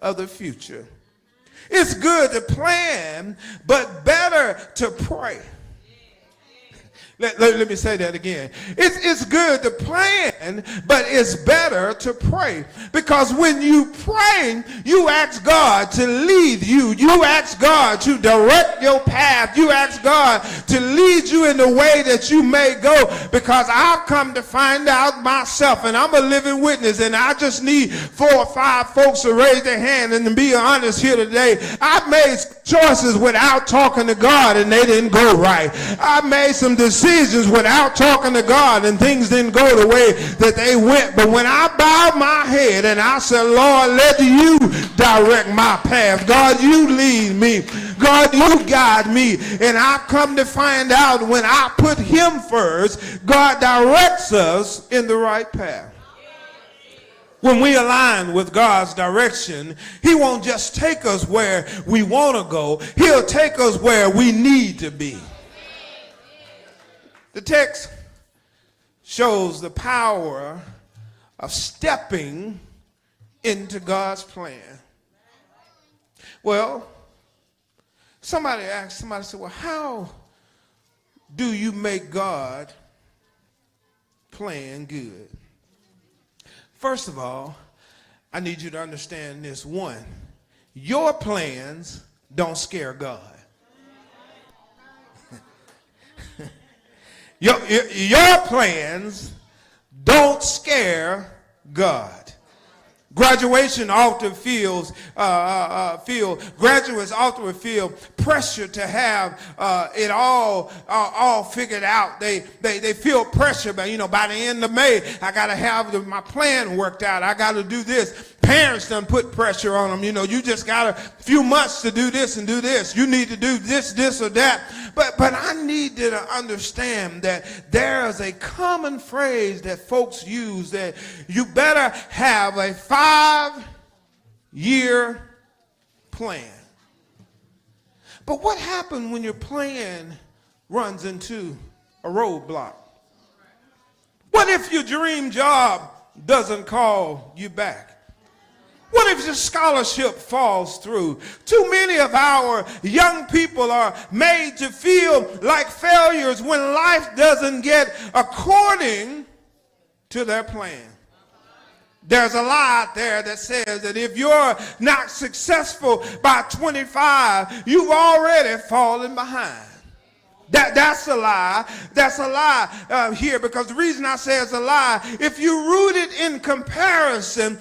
of the future. It's good to plan, but better to pray. Let me say that again. It's good to plan, but it's better to pray. Because when you pray, you ask God to lead you. You ask God to direct your path. You ask God to lead you in the way that you may go. Because I've come to find out myself, and I'm a living witness, and I just need 4 or 5 folks to raise their hand and to be honest here today. I've made choices without talking to God, and they didn't go right. I made some decisions without talking to God, and things didn't go the way that they went. But when I bowed my head and I said, Lord, let you direct my path. God, you lead me. God, you guide me. And I've come to find out when I put him first, God directs us in the right path. When we align with God's direction, he won't just take us where we want to go. He'll take us where we need to be. The text shows the power of stepping into God's plan. Well, somebody said, well, how do you make God plan good? First of all, I need you to understand this. One, your plans don't scare God. Your plans don't scare God. Graduates often feel pressure to have it all figured out. They feel pressure, but by the end of May, I got to have my plan worked out. I got to do this. Parents done put pressure on them. You just got a few months to do this and do this. You need to do this or that. But I need you to understand that there is a common phrase that folks use, that you better have a 5-year plan. But what happens when your plan runs into a roadblock? What if your dream job doesn't call you back? What if your scholarship falls through? Too many of our young people are made to feel like failures when life doesn't get according to their plan. There's a lie out there that says that if you're not successful by 25, you've already fallen behind. That's a lie. That's a lie here, because the reason I say it's a lie, if you root it in comparison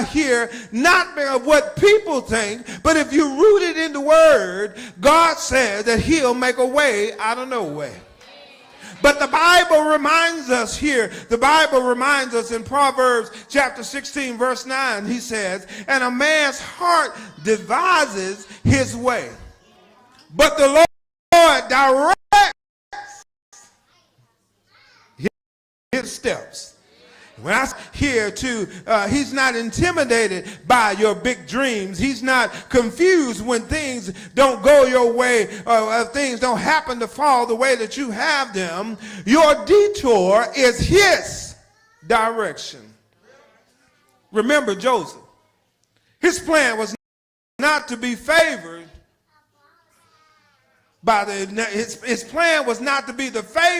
here, not of what people think, but if you root it in the word, God says that he'll make a way out of no way. But the Bible reminds us here, the Bible reminds us in Proverbs chapter 16, verse 9, he says, and a man's heart devises his way, but the Lord directs his steps. When I hear too, he's not intimidated by your big dreams. He's not confused when things don't go your way, or things don't happen to fall the way that you have them. Your detour is his direction. Remember Joseph. His plan was not to be favored by his plan was not to be the favorite